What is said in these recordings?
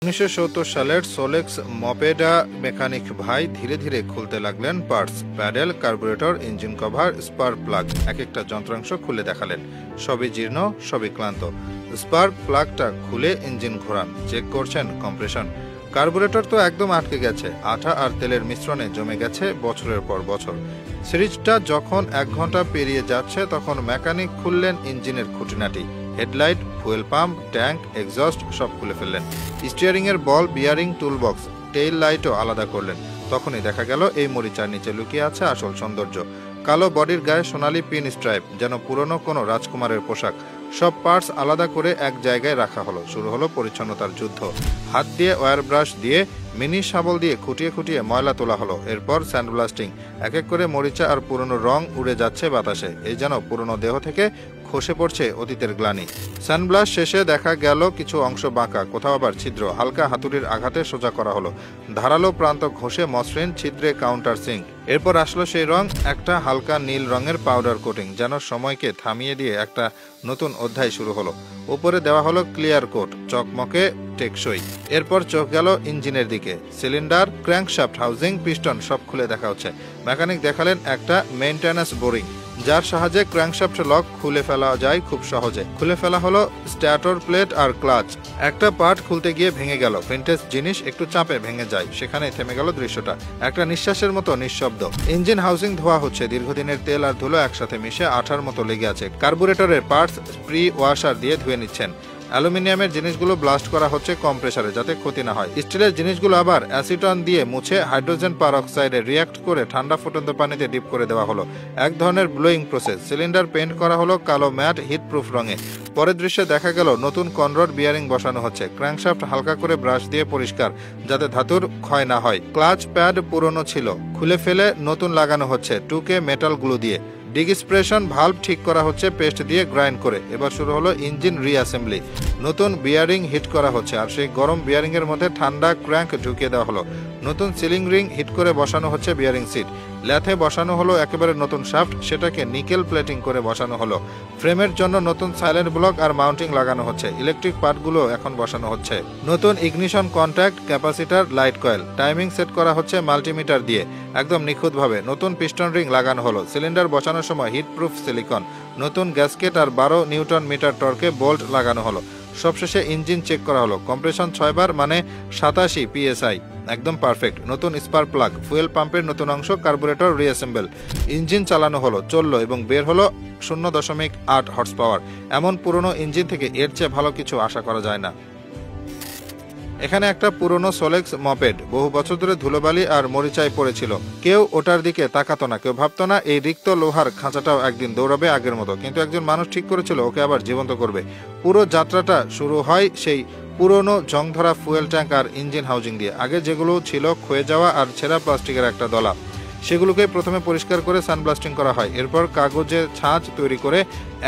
1970 সালের Solex মপেডা mechanic ভাই ধীরে ধীরে খুলতে লাগলেন parts, pedal, carburettor, engine cover, spark plug, এক একটা যন্ত্রাংশ খুলে দেখালেন। সবই জীর্ণ, সবই ক্লান্ত। স্পার্ক প্লাগটা খুলে ইঞ্জিন ঘোরান, চেক করছেন কম্প্রেশন। কার্বুরেটর তো একদম আটকে গেছে, আঠা আর তেলের মিশ্রণে জমে গেছে বছরের পর বছর। সিরিজটা যখন 1 ঘন্টা পেরিয়ে যাচ্ছে তখন মেকানিক খুললেন ইঞ্জিনের খুঁটিনাটি। Headlight, fuel pump, tank, exhaust সব খুলে ফেললেন। স্টিয়ারিং এর বল, বিয়ারিং, টুলবক্স, টেইল লাইটও আলাদা করলেন। তখনই দেখা গেল এই মরিচার নিচে লুকিয়ে আছে আসল সৌন্দর্য। কালো বডির গায়ে সোনালি পিন স্ট্রাইপ, যেন পুরনো কোনো রাজকুমারের পোশাক। সব পার্টস আলাদা করে এক জায়গায় রাখা হলো। শুরু হলো পরিচ্ছন্নতার যুদ্ধ। হাত দিয়ে ওয়্যার ব্রাশ দিয়ে, মিনি শাবল দিয়ে খুঁটিয়ে খুঁটিয়ে ময়লা তোলা হলো। এরপর স্যান্ড ব্লাস্টিং। এক এক করে মরিচা আর পুরনো রং উড়ে যাচ্ছে বাতাসে। এই যেন পুরনো দেহ থেকে খসে পড়ছে অতীতের গ্লানি। সানব্লাস্ট শেষে দেখা গেল কিছু অংশ বাঁকা, কোথাও আবার ছিদ্র। হালকা হাতুড়ির আঘাতে সোজা করা হলো। ধারালো প্রান্ত ঘষে মসৃণ ছিদ্রে কাউন্টার সিঙ্ক। এরপর আসলো সেই রং, একটা হালকা নীল রঙের পাউডার কোটিং, যেন সময়কে থামিয়ে দিয়ে একটা নতুন অধ্যায় শুরু হলো। উপরে দেওয়া হলো ক্লিয়ার কোট, চকমকে টেকসই। এরপর চোখ গেল ইঞ্জিনের দিকে। সিলিন্ডার, ক্র্যাঙ্কশ্যাফট, হাউজিং, পিস্টন সব খুলে দেখা হচ্ছে। মেকানিক দেখালেন একটা মেইনটেন্যান্স বোরিং, যার সাহায্যে ক্র্যাঙ্কশ্যাফট লক খুলে ফেলা যায় খুব সহজে। খুলে ফেলা হলো স্ট্যাটর প্লেট আর ক্লাচ। একটা পার্ট খুলতে গিয়ে ভেঙে গেল। ভিন্টেজ জিনিস একটু চাপে ভেঙে যায়, সেখানেই থেমে গেল দৃশ্যটা। একটা নিঃশ্বাসের মতো নিঃশব্দ। ইঞ্জিন হাউজিং ধোয়া হচ্ছে, দীর্ঘদিনের তেল আর ধুলো একসাথে মিশে আঠার মতো লেগে আছে। কার্বুরেটরের পার্টস প্রি ওয়াশার দিয়ে ধুয়ে নিচ্ছেন। অ্যালুমিনিয়ামের জিনিসগুলো ব্লাস্ট করা হচ্ছে কম প্রেসারে, যাতে ক্ষতি না হয়। স্টিলের জিনিসগুলো আবার অ্যাসিটন দিয়ে মুছে হাইড্রোজেন পারঅক্সাইডে রিয়াক্ট করে ঠান্ডা ফুটন্ত পানিতে ডিপ করে দেওয়া হলো। এক ধরনের ব্লোয়িং প্রসেস। সিলিন্ডার পেইন্ট করা হলো কালো ম্যাট হিট প্রুফ রঙে। পরের দৃশ্যে দেখা গেল নতুন কনরড বিয়ারিং বসানো হচ্ছে। ক্র্যাঙ্কশ্যাফট হালকা করে ব্রাশ দিয়ে পরিষ্কার, যাতে ধাতুর ক্ষয় না হয়। ক্লাচ প্যাড পুরনো ছিল, খুলে ফেলে নতুন লাগানো হচ্ছে 2K মেটাল গ্লু দিয়ে। ডিগস্প্রেশন ভালভ ঠিক করা হচ্ছে পেস্ট দিয়ে গ্রাইন্ড করে। এবার শুরু হলো ইঞ্জিন রিঅ্যাসেম্বলি। নতুন বিয়ারিং হিট করা হচ্ছে, আর সেই গরম বিয়ারিং এর মধ্যে ঠান্ডা ক্র্যাঙ্ক ঢুকিয়ে দেওয়া হলো। নতুন সিলিং রিং হিট করে বসানো হচ্ছে বিয়ারিং সিট। ল্যাথে বসানো হলো একেবারে নতুন শাফট, সেটাকে নিকেল প্লেটিং করে বসানো হলো। ফ্রেমের জন্য নতুন সাইলেন্ট ব্লক আর মাউন্টিং লাগানো হচ্ছে। ইলেকট্রিক পার্টগুলো এখন বসানো হচ্ছে। নতুন ignition contact, capacitor, light coil. Timing set করা হচ্ছে মাল্টিমিটার দিয়ে, একদম নিখুঁতভাবে। নতুন পিস্টন রিং লাগানো হলো। সিলিন্ডার বসানোর সময় হিট প্রুফ সিলিকন। নতুন গ্যাসকেট আর 12 নিউটন মিটার টর্কে বোল্ট লাগানো হলো। সবশেষে ইঞ্জিন চেক করা হলো। কম্প্রেশন 6 বার, মানে 87 PSI, একদম পারফেক্ট। নতুন স্পার্ক প্লাগ, ফুয়েল পাম্পের নতুন অংশ, কার্বুরেটর রিঅ্যাসেম্বল। ইঞ্জিন চালানো হলো, চললো এবং বের হলো 0.8 হর্স পাওয়ার। এমন পুরনো ইঞ্জিন থেকে এর চেয়ে ভালো কিছু আশা করা যায় না। এখানে একটা পুরনো সোলেক্স মপেড, বহু বছর ধরে ধুলোবালি আর মরিচায় পড়েছিল। কেউ ওটার দিকে তাকাতো না, কেউ ভাবতো না এই রিক্ত লোহার খাঁচাটাও একদিন দৌড়াবে আগের মতো। কিন্তু একজন মানুষ ঠিক করেছিল ওকে আবার জীবন্ত করবে। পুরো যাত্রাটা শুরু হয় সেই পুরনো জংধরা ফুয়েল ট্যাঙ্ক আর ইঞ্জিন হাউজিং দিয়ে। আগে যেগুলো ছিল ক্ষয়ে যাওয়া আর ছেঁড়া প্লাস্টিকের একটা দলা, সেগুলোকে প্রথমে পরিষ্কার করে সানব্লাস্টিং করা হয়। এরপর কাগজের ছাঁচ তৈরি করে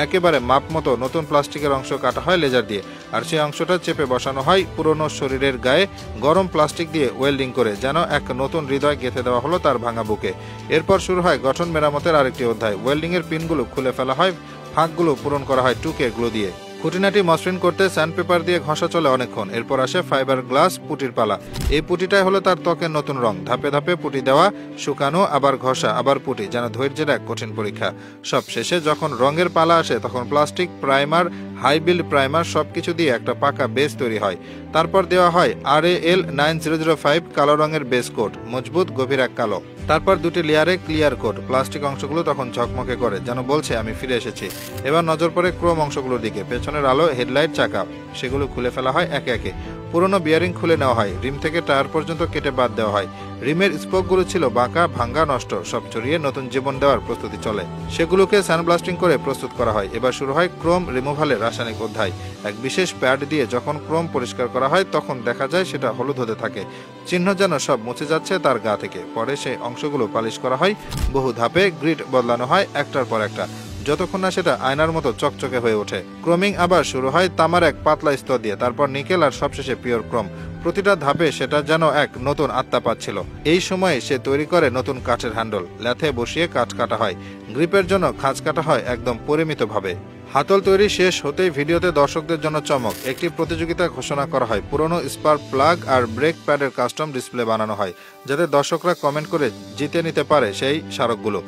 একেবারে মাপ মতো নতুন প্লাস্টিকের অংশ কাটা হয় লেজার দিয়ে, আর সেই অংশটা চেপে বসানো হয় পুরনো শরীরের গায়ে গরম প্লাস্টিক দিয়ে ওয়েল্ডিং করে, যেন এক নতুন হৃদয় গেঁথে দেওয়া হলো তার ভাঙা বুকে। এরপর শুরু হয় গঠন মেরামতের আরেকটি অধ্যায়। ওয়েল্ডিং এর পিনগুলো খুলে ফেলা হয়, ফাঁকগুলো পূরণ করা হয় 2K গ্লু দিয়ে। খুঁটিনাটি মসৃণ করতে স্যান্ডপেপার দিয়ে ঘষা চলে অনেকক্ষণ। এরপর আসে ফাইবার গ্লাস পুটির পালা। এই পুটিটাই হলো তার ত্বকের নতুন রং। ধাপে ধাপে পুটি দেওয়া, শুকানো, আবার ঘষা, আবার পুটি, যেন ধৈর্যের এক কঠিন পরীক্ষা। সব শেষে যখন রঙের পালা আসে তখন plastic, primer, high build primer সবকিছু দিয়ে একটা পাকা বেস তৈরি হয়। তারপর দেওয়া হয় RAL 9005 কালো রঙের বেস কোট, মজবুত গভীর এক কালো। তারপর 2টি লেয়ারে ক্লিয়ার কোট। প্লাস্টিক অংশগুলো তখন ঝকমকে করে, যেন বলছে আমি ফিরে এসেছি। এবার নজর পড়ে ক্রোম অংশগুলোর দিকে। পেছনের আলো, হেডলাইট, চাকা, সেগুলো খুলে ফেলা হয় একে একে। পুরনো বিয়ারিং খুলে নেওয়া হয়। রিম থেকে টায়ার পর্যন্ত কেটে বাদ দেওয়া হয়। রিমের স্পোকগুলো ছিল বাঁকা, ভাঙ্গা, নষ্ট। সব চড়িয়ে নতুন জীবন দেওয়ার প্রস্তুতি চলে। সেগুলোকে স্যান্ডব্লাস্টিং করে প্রস্তুত করা হয়। এবার শুরু হয় ক্রোম রিমুভালের রাসায়নিক অধ্যায়। এক বিশেষ প্যাড দিয়ে যখন ক্রোম পরিষ্কার করা হয় তখন দেখা যায় সেটা হলুদ হতে থাকে, চিহ্ন যেন সব মুছে যাচ্ছে তার গা থেকে। পরে সেই অংশগুলো পালিশ করা হয় বহু ধাপে। গ্রিড বদলানো হয় একটার পর একটা, যতক্ষণ না সেটা আয়নার মতো চকচকে হয়ে ওঠে। ক্রোমিং আবার শুরু হয় তামার এক পাতলা স্তর দিয়ে, তারপর নিকেল, আর সবশেষে পিওর ক্রোম। প্রতিটা ধাপে সেটা যেন এক নতুন আত্মা পাচ্ছিল। এই সময়ে সে তৈরি করে নতুন কাঠের হ্যান্ডেল। ল্যাথে বসিয়ে কাঠ কাটা হয়। গ্রিপের জন্য খাঁজ কাটা হয় একদম পরিমিতভাবে। হাতল তৈরি শেষ হতেই ভিডিওতে দর্শকদের জন্য চমক। একটি প্রতিযোগিতা ঘোষণা করা হয়। পুরনো স্পার্ক প্লাগ আর ব্রেক প্যাডের কাস্টম ডিসপ্লে বানানো হয়, যাতে দর্শকরা কমেন্ট করে জিতে নিতে পারে সেই স্মারকগুলো।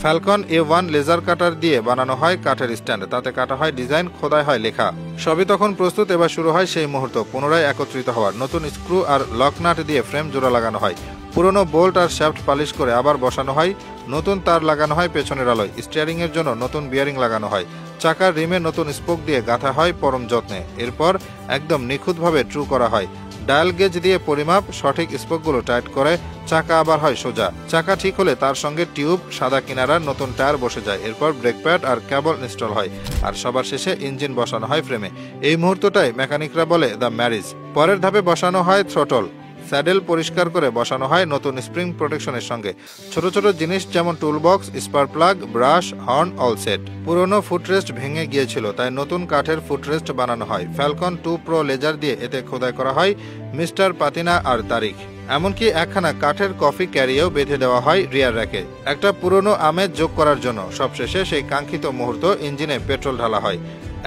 ফ্যালকন A1 লেজার কাটার দিয়ে বানানো হয় কাঠের স্ট্যান্ড, তাতে কাটা হয় ডিজাইন, খোদাই হয় লেখা। সবই তখন প্রস্তুত। এবার শুরু হয় সেই মুহূর্ত, পুনরায় একত্রিত হওয়ার। নতুন স্ক্রু আর লকনাট দিয়ে ফ্রেম জোড়া লাগানো হয়। পুরনো বোল্ট আর শ্যাফট পালিশ করে আবার বসানো হয়। নতুন তার লাগানো হয় পেছনের আলোয়। স্টিয়ারিং এর জন্য নতুন বিয়ারিং লাগানো হয়। চাকার রিমে নতুন স্পোক দিয়ে গাঁথা হয় পরম যত্নে। এরপর একদম নিখুঁতভাবে ট্রু করা হয়। ডায়াল গেজ দিয়ে পরিমাপ, সঠিক স্পোকগুলো টাইট করে চাকা আবার হয় সোজা। চাকা ঠিক হলে তার সঙ্গে টিউব, সাদা কিনারার নতুন টায়ার বসে যায়। এরপর ব্রেক প্যাড আর কেবল ইনস্টল হয়, আর সবার শেষে ইঞ্জিন বসানো হয় ফ্রেমে। এই মুহূর্তটাই মেকানিকরা বলে দ্য ম্যারিজ। পরের ধাপে বসানো হয় থ্রটল। স্যাডেল পরিষ্কার করে বসানো হয় নতুন স্প্রিং প্রোটেকশনের সঙ্গে। ছোট ছোট জিনিস যেমন toolbox, spark plug, brush, horn all set. পুরনো ফুটরেস্ট ভেঙে গিয়েছিল, তাই নতুন কাঠের ফুটরেস্ট বানানো হয়। ফ্যালকন 2 প্রো লেজার দিয়ে এতে খোদাই করা হয় মিস্টার পাতিনা আর তারিখ। এমনকি একখানা কাঠের কফি ক্যারিও বেঁধে দেওয়া হয় রিয়ার র্যাকে, একটা পুরনো আমেজ যোগ করার জন্য। সবশেষে সেই কাঙ্ক্ষিত মুহূর্ত, ইঞ্জিনে পেট্রোল ঢালা হয়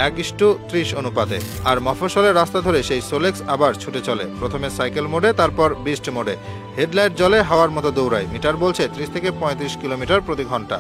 1:30 অনুপাতে। আর মফস্বলের রাস্তা ধরে সেই সোলেক্স আবার ছুটে চলে, প্রথমে সাইকেল মোডে, তারপর বিস্ট মোডে। হেডলাইট জ্বলে, হাওয়ার মতো দৌড়ায়। মিটার বলছে 30 থেকে 35 কিলোমিটার প্রতি ঘন্টা।